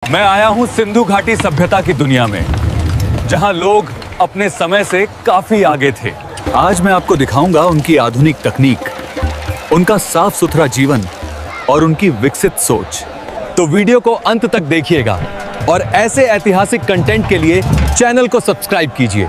मैं आया हूं सिंधु घाटी सभ्यता की दुनिया में, जहां लोग अपने समय से काफी आगे थे। आज मैं आपको दिखाऊंगा उनकी आधुनिक तकनीक, उनका साफ सुथरा जीवन और उनकी विकसित सोच। तो वीडियो को अंत तक देखिएगा और ऐसे ऐतिहासिक कंटेंट के लिए चैनल को सब्सक्राइब कीजिए।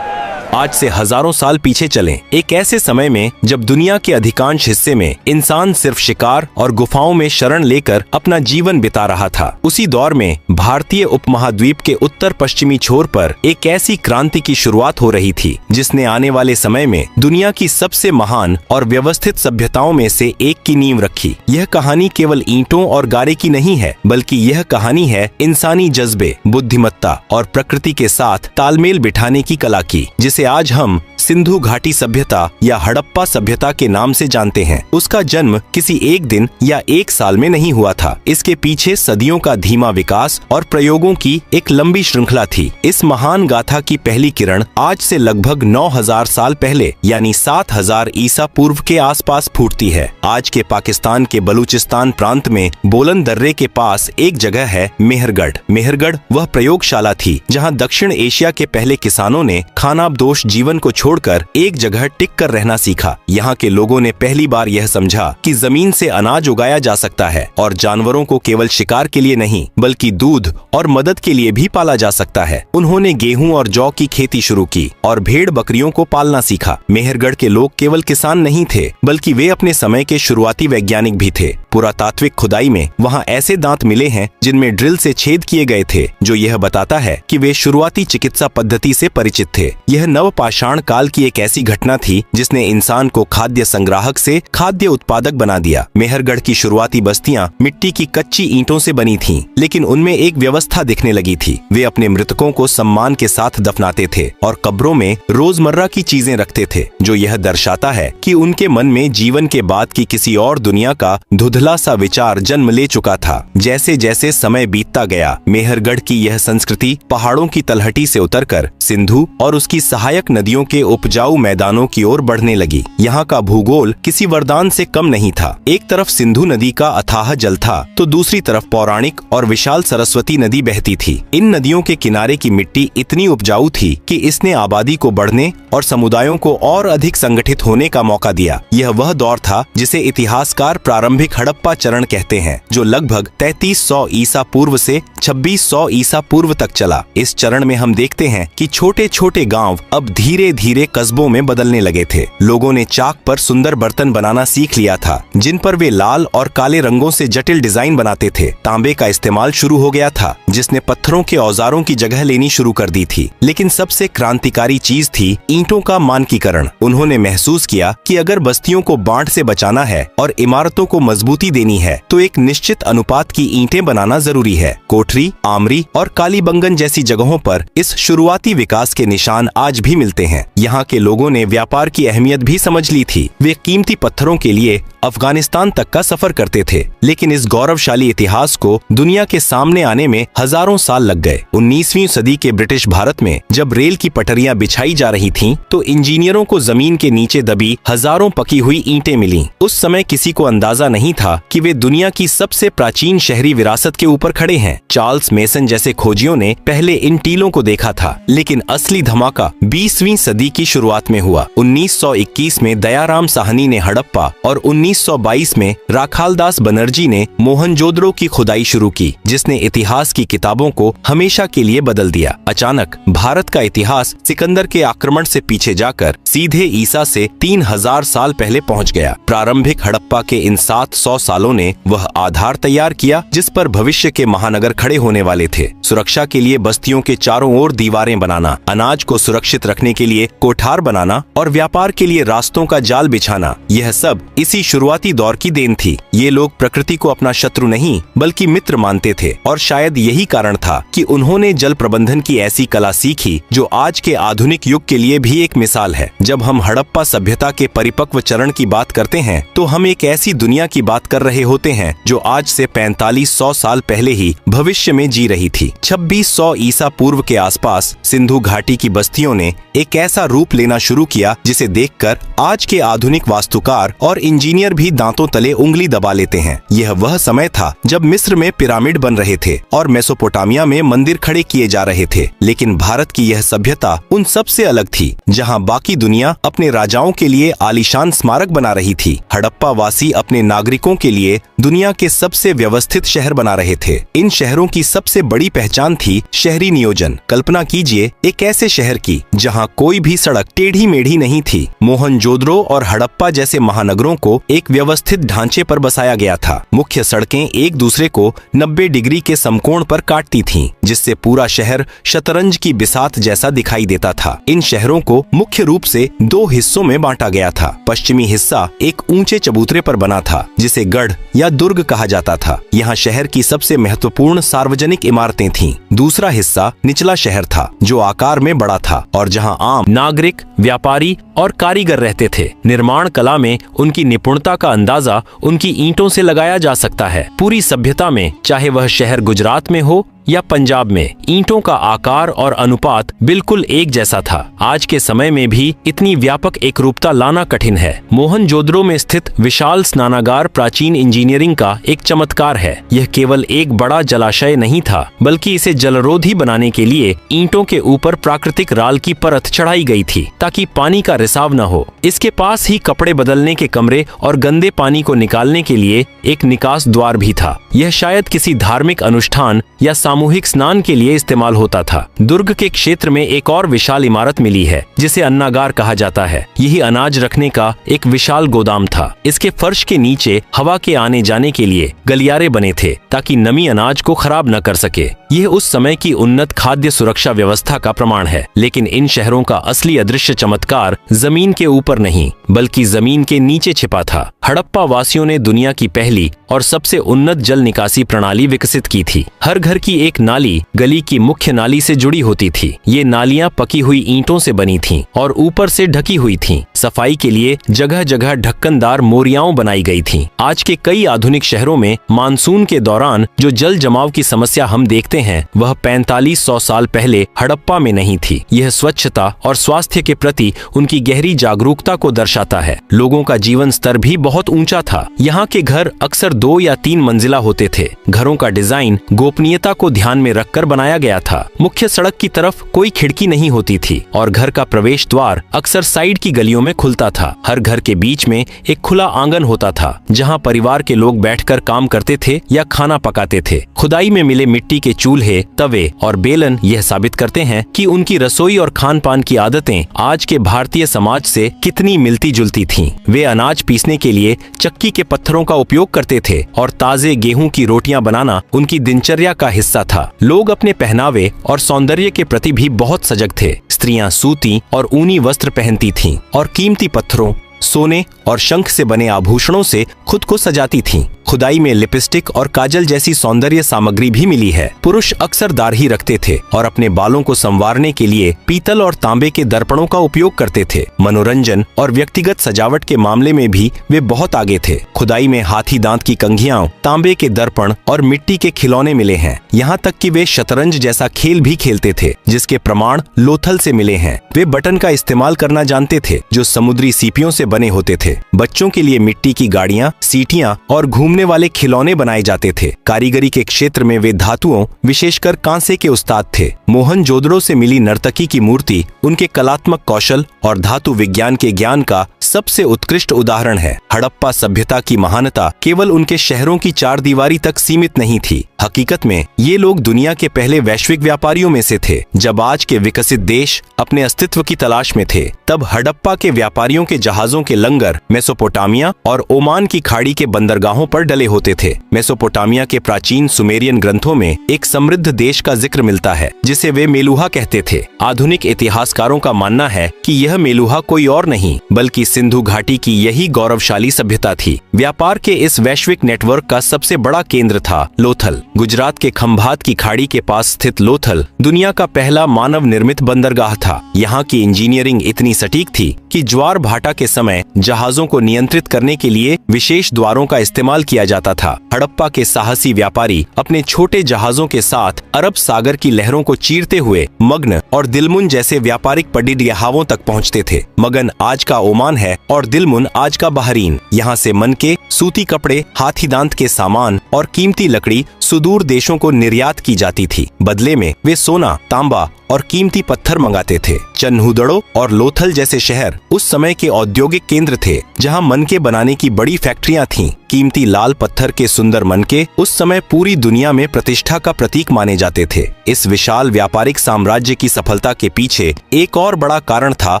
आज से हजारों साल पीछे चलें, एक ऐसे समय में जब दुनिया के अधिकांश हिस्से में इंसान सिर्फ शिकार और गुफाओं में शरण लेकर अपना जीवन बिता रहा था। उसी दौर में भारतीय उपमहाद्वीप के उत्तर पश्चिमी छोर पर एक ऐसी क्रांति की शुरुआत हो रही थी जिसने आने वाले समय में दुनिया की सबसे महान और व्यवस्थित सभ्यताओं में से एक की नींव रखी। यह कहानी केवल ईंटों और गारे की नहीं है, बल्कि यह कहानी है इंसानी जज्बे, बुद्धिमत्ता और प्रकृति के साथ तालमेल बिठाने की कला की, जिसे आज हम सिंधु घाटी सभ्यता या हड़प्पा सभ्यता के नाम से जानते हैं। उसका जन्म किसी एक दिन या एक साल में नहीं हुआ था। इसके पीछे सदियों का धीमा विकास और प्रयोगों की एक लंबी श्रृंखला थी। इस महान गाथा की पहली किरण आज से लगभग 9000 साल पहले यानी 7000 ईसा पूर्व के आसपास फूटती है। आज के पाकिस्तान के बलूचिस्तान प्रांत में बोलन दर्रे के पास एक जगह है मेहरगढ़। मेहरगढ़ वह प्रयोगशाला थी जहाँ दक्षिण एशिया के पहले किसानों ने खानाबदोश जीवन को छोड़कर एक जगह टिक कर रहना सीखा। यहाँ के लोगों ने पहली बार यह समझा कि जमीन से अनाज उगाया जा सकता है और जानवरों को केवल शिकार के लिए नहीं बल्कि दूध और मदद के लिए भी पाला जा सकता है। उन्होंने गेहूं और जौ की खेती शुरू की और भेड़ बकरियों को पालना सीखा। मेहरगढ़ के लोग केवल किसान नहीं थे, बल्कि वे अपने समय के शुरुआती वैज्ञानिक भी थे। पुरातात्विक खुदाई में वहाँ ऐसे दांत मिले हैं जिनमें ड्रिल से छेद किए गए थे, जो यह बताता है कि वे शुरुआती चिकित्सा पद्धति से परिचित थे। यह नवपाषाण काल की एक ऐसी घटना थी जिसने इंसान को खाद्य संग्राहक से खाद्य उत्पादक बना दिया। मेहरगढ़ की शुरुआती बस्तियां मिट्टी की कच्ची ईंटों से बनी थीं, लेकिन उनमें एक व्यवस्था दिखने लगी थी। वे अपने मृतकों को सम्मान के साथ दफनाते थे और कब्रों में रोजमर्रा की चीजें रखते थे, जो यह दर्शाता है कि उनके मन में जीवन के बाद की किसी और दुनिया का धुंधला सा विचार जन्म ले चुका था। जैसे जैसे समय बीतता गया, मेहरगढ़ की यह संस्कृति पहाड़ों की तलहटी से उतरकर सिंधु और उसकी सहायक नदियों के उपजाऊ मैदानों की ओर बढ़ने लगी। यहाँ का भूगोल किसी वरदान से कम नहीं था। एक तरफ सिंधु नदी का अथाह जल था, तो दूसरी तरफ पौराणिक और विशाल सरस्वती नदी बहती थी। इन नदियों के किनारे की मिट्टी इतनी उपजाऊ थी कि इसने आबादी को बढ़ने और समुदायों को और अधिक संगठित होने का मौका दिया। यह वह दौर था जिसे इतिहासकार प्रारंभिक हड़प्पा चरण कहते हैं, जो लगभग 3300 ईसा पूर्व से 2600 ईसा पूर्व तक चला। इस चरण में हम देखते हैं कि छोटे छोटे गांव अब धीरे धीरे कस्बों में बदलने लगे थे। लोगों ने चाक पर सुंदर बर्तन बनाना सीख लिया था, जिन पर वे लाल और काले रंगों से जटिल डिजाइन बनाते थे। तांबे का इस्तेमाल शुरू हो गया था, जिसने पत्थरों के औजारों की जगह लेनी शुरू कर दी थी। लेकिन सबसे क्रांतिकारी चीज थी ईंटों का मानकीकरण। उन्होंने महसूस किया कि अगर बस्तियों को बाढ़ से बचाना है और इमारतों को मजबूती देनी है, तो एक निश्चित अनुपात की ईंटें बनाना जरूरी है। कोठरी, आमरी और कालीबंगन जैसी जगहों पर इस शुरुआती विकास के निशान आज भी मिलते हैं। यहाँ के लोगों ने व्यापार की अहमियत भी समझ ली थी। वे कीमती पत्थरों के लिए अफगानिस्तान तक का सफर करते थे। लेकिन इस गौरवशाली इतिहास को दुनिया के सामने आने में हजारों साल लग गए। 19वीं सदी के ब्रिटिश भारत में जब रेल की पटरियां बिछाई जा रही थीं, तो इंजीनियरों को जमीन के नीचे दबी हजारों पकी हुई ईंटें मिलीं। उस समय किसी को अंदाजा नहीं था कि वे दुनिया की सबसे प्राचीन शहरी विरासत के ऊपर खड़े हैं। चार्ल्स मेसन जैसे खोजियों ने पहले इन टीलों को देखा था, लेकिन असली धमाका 20वीं सदी की शुरुआत में हुआ। 1921 में दयाराम साहनी ने हड़प्पा और 1922 में राखालदास बनर्जी ने मोहनजोदड़ो की खुदाई शुरू की, जिसने इतिहास की किताबों को हमेशा के लिए बदल दिया। अचानक भारत का इतिहास सिकंदर के आक्रमण से पीछे जाकर सीधे ईसा से 3000 साल पहले पहुंच गया। प्रारंभिक हड़प्पा के इन 700 सालों ने वह आधार तैयार किया जिस पर भविष्य के महानगर खड़े होने वाले थे। सुरक्षा के लिए बस्तियों के चारों ओर दीवारें बनाना, अनाज को सुरक्षित रखने के लिए कोठार बनाना और व्यापार के लिए रास्तों का जाल बिछाना, यह सब इसी शुरुआती दौर की देन थी। ये लोग प्रकृति को अपना शत्रु नहीं बल्कि मित्र मानते थे और शायद यही कारण था कि उन्होंने जल प्रबंधन की ऐसी कला सीखी जो आज के आधुनिक युग के लिए भी एक मिसाल है। जब हम हड़प्पा सभ्यता के परिपक्व चरण की बात करते हैं, तो हम एक ऐसी दुनिया की बात कर रहे होते हैं जो आज से 4500 साल पहले ही भविष्य में जी रही थी। 2600 ईसा पूर्व के आसपास सिंधु घाटी की बस्तियों ने एक ऐसा रूप लेना शुरू किया जिसे देखकर आज के आधुनिक वास्तुकार और इंजीनियर जानवर भी दांतों तले उंगली दबा लेते हैं। यह वह समय था जब मिस्र में पिरामिड बन रहे थे और मेसोपोटामिया में मंदिर खड़े किए जा रहे थे। लेकिन भारत की यह सभ्यता उन सब से अलग थी, जहाँ बाकी दुनिया अपने राजाओं के लिए आलीशान स्मारक बना रही थी। हड़प्पा वासी अपने नागरिकों के लिए दुनिया के सबसे व्यवस्थित शहर बना रहे थे। इन शहरों की सबसे बड़ी पहचान थी शहरी नियोजन। कल्पना कीजिए एक ऐसे शहर की जहां कोई भी सड़क टेढ़ी मेढ़ी नहीं थी। मोहनजोदड़ो और हड़प्पा जैसे महानगरों को एक व्यवस्थित ढांचे पर बसाया गया था। मुख्य सड़कें एक दूसरे को 90 डिग्री के समकोण पर काटती थीं, जिससे पूरा शहर शतरंज की बिसात जैसा दिखाई देता था। इन शहरों को मुख्य रूप से 2 हिस्सों में बांटा गया था। पश्चिमी हिस्सा एक ऊंचे चबूतरे पर बना था, जिसे गढ़ या दुर्ग कहा जाता था। यहाँ शहर की सबसे महत्वपूर्ण सार्वजनिक इमारतें थीं। दूसरा हिस्सा निचला शहर था, जो आकार में बड़ा था और जहाँ आम नागरिक, व्यापारी और कारीगर रहते थे। निर्माण कला में उनकी निपुणता का अंदाजा उनकी ईंटों से लगाया जा सकता है। पूरी सभ्यता में, चाहे वह शहर गुजरात में हो या पंजाब में, ईंटों का आकार और अनुपात बिल्कुल एक जैसा था। आज के समय में भी इतनी व्यापक एकरूपता लाना कठिन है। मोहनजोदड़ो में स्थित विशाल स्नानागार प्राचीन इंजीनियरिंग का एक चमत्कार है। यह केवल एक बड़ा जलाशय नहीं था, बल्कि इसे जलरोधी बनाने के लिए ईंटों के ऊपर प्राकृतिक राल की परत चढ़ाई गई थी, ताकि पानी का रिसाव न हो। इसके पास ही कपड़े बदलने के कमरे और गंदे पानी को निकालने के लिए एक निकास द्वार भी था। यह शायद किसी धार्मिक अनुष्ठान या सामूहिक स्नान के लिए इस्तेमाल होता था। दुर्ग के क्षेत्र में एक और विशाल इमारत मिली है, जिसे अन्नागार कहा जाता है। यही अनाज रखने का एक विशाल गोदाम था। इसके फर्श के नीचे हवा के आने जाने के लिए गलियारे बने थे, ताकि नमी अनाज को खराब न कर सके। यह उस समय की उन्नत खाद्य सुरक्षा व्यवस्था का प्रमाण है। लेकिन इन शहरों का असली अदृश्य चमत्कार जमीन के ऊपर नहीं, बल्कि जमीन के नीचे छिपा था। हड़प्पा वासियों ने दुनिया की पहली और सबसे उन्नत जल निकासी प्रणाली विकसित की थी। हर घर की एक नाली गली की मुख्य नाली से जुड़ी होती थी। ये नालियां पकी हुई ईंटों से बनी थीं और ऊपर से ढकी हुई थीं। सफाई के लिए जगह जगह ढक्कनदार मोरियाओं बनाई गई थीं। आज के कई आधुनिक शहरों में मानसून के दौरान जो जल जमाव की समस्या हम देखते हैं, वह 4500 साल पहले हड़प्पा में नहीं थी। यह स्वच्छता और स्वास्थ्य के प्रति उनकी गहरी जागरूकता को दर्शाता है। लोगों का जीवन स्तर भी बहुत ऊंचा था। यहाँ के घर अक्सर 2 या 3 मंजिला होते थे। घरों का डिजाइन गोपनीयता को ध्यान में रखकर बनाया गया था। मुख्य सड़क की तरफ कोई खिड़की नहीं होती थी और घर का प्रवेश द्वार अक्सर साइड की गलियों में खुलता था। हर घर के बीच में एक खुला आंगन होता था, जहाँ परिवार के लोग बैठकर काम करते थे या खाना पकाते थे। खुदाई में मिले मिट्टी के चूल्हे, तवे और बेलन यह साबित करते हैं कि उनकी रसोई और खान पान की आदतें आज के भारतीय समाज से कितनी मिलती जुलती थीं। वे अनाज पीसने के लिए चक्की के पत्थरों का उपयोग करते थे और ताजे गेहूं की रोटियां बनाना उनकी दिनचर्या का हिस्सा था। लोग अपने पहनावे और सौंदर्य के प्रति भी बहुत सजग थे। स्त्रियां सूती और ऊनी वस्त्र पहनती थीं और कीमती पत्थरों, सोने और शंख से बने आभूषणों से खुद को सजाती थीं। खुदाई में लिपस्टिक और काजल जैसी सौंदर्य सामग्री भी मिली है। पुरुष अक्सर दाढ़ी रखते थे और अपने बालों को संवारने के लिए पीतल और तांबे के दर्पणों का उपयोग करते थे। मनोरंजन और व्यक्तिगत सजावट के मामले में भी वे बहुत आगे थे। खुदाई में हाथी दांत की कंघियां, तांबे के दर्पण और मिट्टी के खिलौने मिले हैं। यहाँ तक कि वे शतरंज जैसा खेल भी खेलते थे, जिसके प्रमाण लोथल से मिले हैं। वे बटन का इस्तेमाल करना जानते थे, जो समुद्री सीपियों से बने होते थे। बच्चों के लिए मिट्टी की गाड़ियां, सीटियां और घूमने वाले खिलौने बनाए जाते थे। कारीगरी के क्षेत्र में वे धातुओं, विशेषकर कांसे के उस्ताद थे। मोहनजोदड़ो से मिली नर्तकी की मूर्ति उनके कलात्मक कौशल और धातु विज्ञान के ज्ञान का सबसे उत्कृष्ट उदाहरण है। हड़प्पा सभ्यता की महानता केवल उनके शहरों की 4 दीवारी तक सीमित नहीं थी। हकीकत में ये लोग दुनिया के पहले वैश्विक व्यापारियों में से थे। जब आज के विकसित देश अपने अस्तित्व की तलाश में थे, तब हड़प्पा के व्यापारियों के जहाजों के लंगर मेसोपोटामिया और ओमान की खाड़ी के बंदरगाहों पर डले होते थे। मेसोपोटामिया के प्राचीन सुमेरियन ग्रंथों में एक समृद्ध देश का जिक्र मिलता है, जिसे वे मेलुहा कहते थे। आधुनिक इतिहासकारों का मानना है कि यह मेलुहा कोई और नहीं, बल्कि सिंधु घाटी की यही गौरवशाली सभ्यता थी। व्यापार के इस वैश्विक नेटवर्क का सबसे बड़ा केंद्र था लोथल। गुजरात के खंभात की खाड़ी के पास स्थित लोथल दुनिया का पहला मानव निर्मित बंदरगाह था। यहाँ की इंजीनियरिंग इतनी सटीक थी कि ज्वार भाटा के समय जहाजों को नियंत्रित करने के लिए विशेष द्वारों का इस्तेमाल किया जाता था। हड़प्पा के साहसी व्यापारी अपने छोटे जहाजों के साथ अरब सागर की लहरों को चीरते हुए मगन और दिलमुन जैसे व्यापारिक पडियाहावों तक पहुँचते थे। मगन आज का ओमान है और दिलमुन आज का बहरीन। यहाँ से मनके, सूती कपड़े, हाथी दांत के सामान और कीमती लकड़ी सुदूर देशों को निर्यात की जाती थी। बदले में वे सोना, तांबा और कीमती पत्थर मंगाते थे। चन्हूदड़ो और लोथल जैसे शहर उस समय के औद्योगिक केंद्र थे, जहां मनके बनाने की बड़ी फैक्ट्रियां थीं। कीमती लाल पत्थर के सुंदर मनके उस समय पूरी दुनिया में प्रतिष्ठा का प्रतीक माने जाते थे। इस विशाल व्यापारिक साम्राज्य की सफलता के पीछे एक और बड़ा कारण था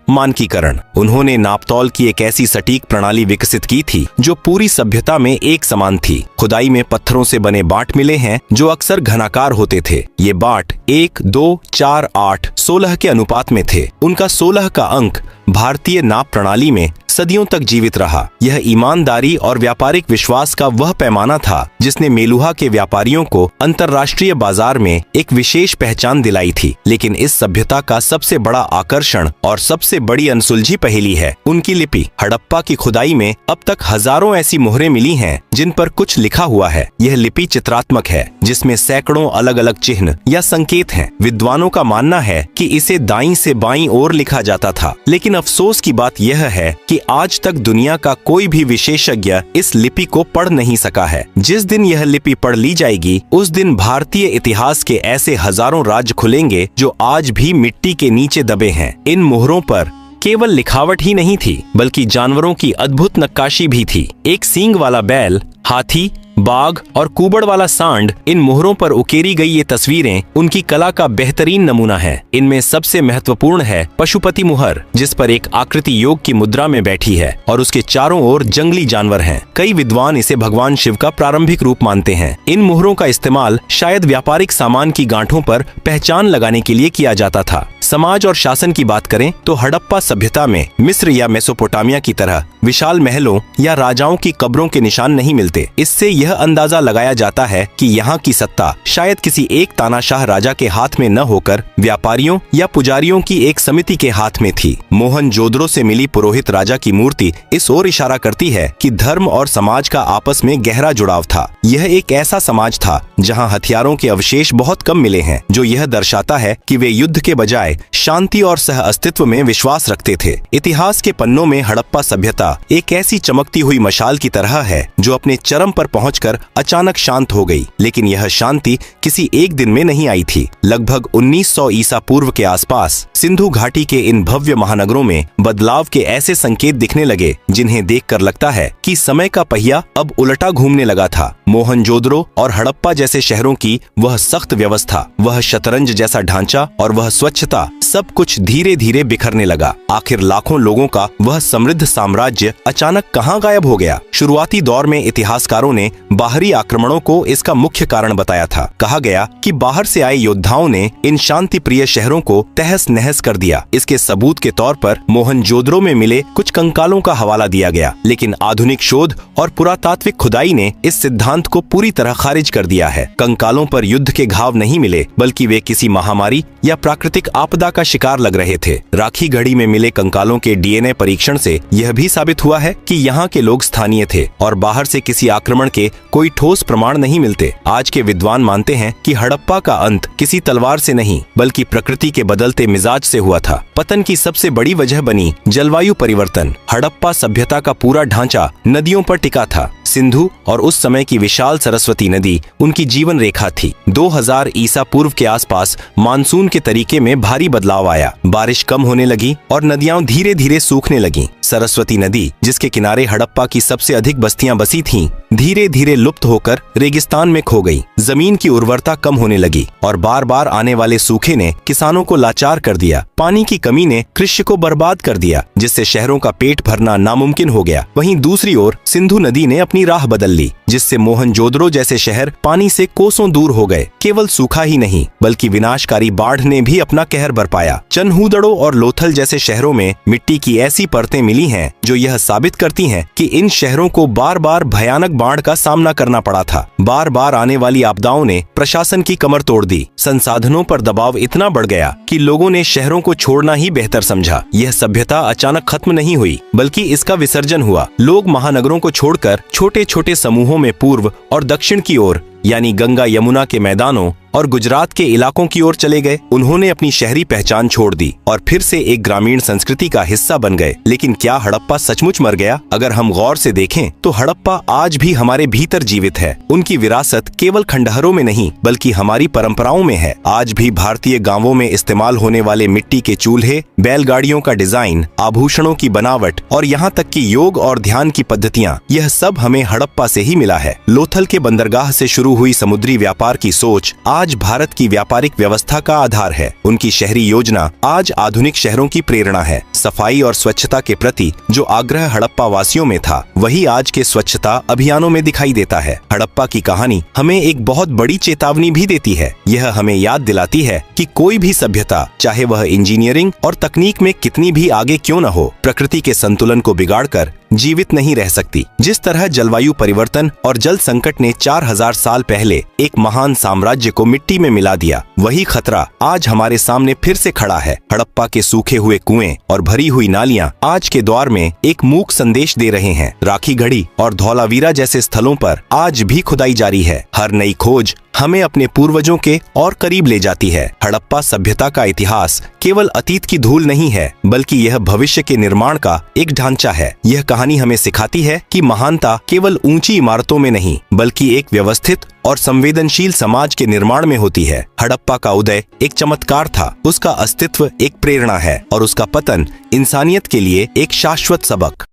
मानकीकरण। उन्होंने नापतौल की एक ऐसी सटीक प्रणाली विकसित की थी जो पूरी सभ्यता में एक समान थी। खुदाई में पत्थरों से बने बाट मिले हैं जो अक्सर घनाकार होते थे। ये बाट 1, 2, 4, 8, 16 के अनुपात में थे। उनका 16 का अंक भारतीय नाप प्रणाली में सदियों तक जीवित रहा। यह ईमानदारी और व्यापारिक विश्वास का वह पैमाना था जिसने मेलुहा के व्यापारियों को अंतर्राष्ट्रीय बाजार में एक विशेष पहचान दिलाई थी। लेकिन इस सभ्यता का सबसे बड़ा आकर्षण और सबसे बड़ी अनसुलझी पहेली है उनकी लिपि। हड़प्पा की खुदाई में अब तक हजारों ऐसी मोहरें मिली हैं जिन पर कुछ लिखा हुआ है। यह लिपि चित्रात्मक है, जिसमें सैकड़ों अलग अलग चिन्ह या संकेत हैं। विद्वानों का मानना है कि इसे दाईं से बाईं ओर लिखा जाता था, लेकिन अफसोस की बात यह है कि आज तक दुनिया का कोई भी विशेषज्ञ इस लिपि को पढ़ नहीं सका है। जिस दिन यह लिपि पढ़ ली जाएगी, उस दिन भारतीय इतिहास के ऐसे हजारों राज खुलेंगे जो आज भी मिट्टी के नीचे दबे हैं। इन मोहरों पर केवल लिखावट ही नहीं थी, बल्कि जानवरों की अद्भुत नक्काशी भी थी। एक सींग वाला बैल, हाथी, बाघ और कुबड़ वाला सांड, इन मोहरों पर उकेरी गई ये तस्वीरें उनकी कला का बेहतरीन नमूना है। इनमें सबसे महत्वपूर्ण है पशुपति मुहर, जिस पर एक आकृति योग की मुद्रा में बैठी है और उसके चारों ओर जंगली जानवर हैं। कई विद्वान इसे भगवान शिव का प्रारंभिक रूप मानते हैं। इन मोहरों का इस्तेमाल शायद व्यापारिक सामान की गांठों पर पहचान लगाने के लिए किया जाता था। समाज और शासन की बात करें तो हड़प्पा सभ्यता में मिस्र या मेसोपोटामिया की तरह विशाल महलों या राजाओं की कब्रों के निशान नहीं मिलते। इससे यह अंदाजा लगाया जाता है कि यहाँ की सत्ता शायद किसी एक तानाशाह राजा के हाथ में न होकर व्यापारियों या पुजारियों की एक समिति के हाथ में थी। मोहनजोदड़ो से मिली पुरोहित राजा की मूर्ति इस ओर इशारा करती है कि धर्म और समाज का आपस में गहरा जुड़ाव था। यह एक ऐसा समाज था जहाँ हथियारों के अवशेष बहुत कम मिले हैं, जो यह दर्शाता है कि वे युद्ध के बजाय शांति और सह अस्तित्व में विश्वास रखते थे। इतिहास के पन्नों में हड़प्पा सभ्यता एक ऐसी चमकती हुई मशाल की तरह है जो अपने चरम पर पहुंचकर अचानक शांत हो गई। लेकिन यह शांति किसी एक दिन में नहीं आई थी। लगभग 1900 ईसा पूर्व के आसपास सिंधु घाटी के इन भव्य महानगरों में बदलाव के ऐसे संकेत दिखने लगे जिन्हें देखकर लगता है कि समय का पहिया अब उलटा घूमने लगा था। मोहनजोदड़ो और हड़प्पा जैसे शहरों की वह सख्त व्यवस्था, वह शतरंज जैसा ढांचा और वह स्वच्छता, सब कुछ धीरे धीरे बिखरने लगा। आखिर लाखों लोगों का वह समृद्ध साम्राज्य अचानक कहां गायब हो गया? शुरुआती दौर में इतिहासकारों ने बाहरी आक्रमणों को इसका मुख्य कारण बताया था। कहा गया कि बाहर से आए योद्धाओं ने इन शांति प्रिय शहरों को तहस नहस कर दिया। इसके सबूत के तौर पर मोहनजोदड़ो में मिले कुछ कंकालों का हवाला दिया गया, लेकिन आधुनिक शोध और पुरातात्विक खुदाई ने इस सिद्धांत को पूरी तरह खारिज कर दिया है। कंकालों पर युद्ध के घाव नहीं मिले, बल्कि वे किसी महामारी या प्राकृतिक आपदा का शिकार लग रहे थे। राखी गढ़ी में मिले कंकालों के डीएनए परीक्षण से यह भी साबित हुआ है कि यहाँ के लोग स्थानीय थे और बाहर से किसी आक्रमण के कोई ठोस प्रमाण नहीं मिलते। आज के विद्वान मानते हैं कि हड़प्पा का अंत किसी तलवार से नहीं, बल्कि प्रकृति के बदलते मिजाज से हुआ था। पतन की सबसे बड़ी वजह बनी जलवायु परिवर्तन। हड़प्पा सभ्यता का पूरा ढांचा नदियों पर टिका था। सिंधु और उस समय की विशाल सरस्वती नदी उनकी जीवन रेखा थी। 2000 ईसा पूर्व के आसपास मानसून के तरीके में भारी बदलाव आया। बारिश कम होने लगी और नदियां धीरे धीरे सूखने लगीं। सरस्वती नदी, जिसके किनारे हड़प्पा की सबसे अधिक बस्तियां बसी थीं, धीरे धीरे लुप्त होकर रेगिस्तान में खो गई। जमीन की उर्वरता कम होने लगी और बार बार आने वाले सूखे ने किसानों को लाचार कर दिया। पानी की कमी ने कृषि को बर्बाद कर दिया, जिससे शहरों का पेट भरना नामुमकिन हो गया। वहीं दूसरी ओर सिंधु नदी ने अपनी राह बदल ली, जिससे मोहनजोदड़ो जैसे शहर पानी से कोसों दूर हो गए। केवल सूखा ही नहीं, बल्कि विनाशकारी बाढ़ ने भी अपना कहर बरपाया। चन्हूदड़ो और लोथल जैसे शहरों में मिट्टी की ऐसी परतें मिली हैं जो यह साबित करती हैं कि इन शहरों को बार बार भयानक बाढ़ का सामना करना पड़ा था। बार बार आने वाली आपदाओं ने प्रशासन की कमर तोड़ दी। संसाधनों पर दबाव इतना बढ़ गया कि लोगों ने शहरों को छोड़ना ही बेहतर समझा। यह सभ्यता अचानक खत्म नहीं हुई, बल्कि इसका विसर्जन हुआ। लोग महानगरों को छोड़कर छोटे छोटे समूहों में पूर्व और दक्षिण की ओर, यानी गंगा यमुना के मैदानों और गुजरात के इलाकों की ओर चले गए। उन्होंने अपनी शहरी पहचान छोड़ दी और फिर से एक ग्रामीण संस्कृति का हिस्सा बन गए। लेकिन क्या हड़प्पा सचमुच मर गया? अगर हम गौर से देखें तो हड़प्पा आज भी हमारे भीतर जीवित है। उनकी विरासत केवल खंडहरों में नहीं, बल्कि हमारी परंपराओं में है। आज भी भारतीय गांवों में इस्तेमाल होने वाले मिट्टी के चूल्हे, बैलगाड़ियों का डिजाइन, आभूषणों की बनावट और यहाँ तक कि योग और ध्यान की पद्धतियाँ, यह सब हमें हड़प्पा से ही मिला है। लोथल के बंदरगाह से शुरू हुई समुद्री व्यापार की सोच आज भारत की व्यापारिक व्यवस्था का आधार है। उनकी शहरी योजना आज आधुनिक शहरों की प्रेरणा है। सफाई और स्वच्छता के प्रति जो आग्रह हड़प्पा वासियों में था, वही आज के स्वच्छता अभियानों में दिखाई देता है। हड़प्पा की कहानी हमें एक बहुत बड़ी चेतावनी भी देती है। यह हमें याद दिलाती है कि कोई भी सभ्यता, चाहे वह इंजीनियरिंग और तकनीक में कितनी भी आगे क्यों न हो, प्रकृति के संतुलन को बिगाड़कर जीवित नहीं रह सकती। जिस तरह जलवायु परिवर्तन और जल संकट ने 4000 साल पहले एक महान साम्राज्य को मिट्टी में मिला दिया, वही खतरा आज हमारे सामने फिर से खड़ा है। हड़प्पा के सूखे हुए कुएं और भरी हुई नालियां आज के दौर में एक मूक संदेश दे रहे हैं। राखी गढ़ी और धौलावीरा जैसे स्थलों पर आज भी खुदाई जारी है। हर नई खोज हमें अपने पूर्वजों के और करीब ले जाती है। हड़प्पा सभ्यता का इतिहास केवल अतीत की धूल नहीं है, बल्कि यह भविष्य के निर्माण का एक ढांचा है। यह कहानी हमें सिखाती है कि महानता केवल ऊंची इमारतों में नहीं, बल्कि एक व्यवस्थित और संवेदनशील समाज के निर्माण में होती है। हड़प्पा का उदय एक चमत्कार था, उसका अस्तित्व एक प्रेरणा है और उसका पतन इंसानियत के लिए एक शाश्वत सबक।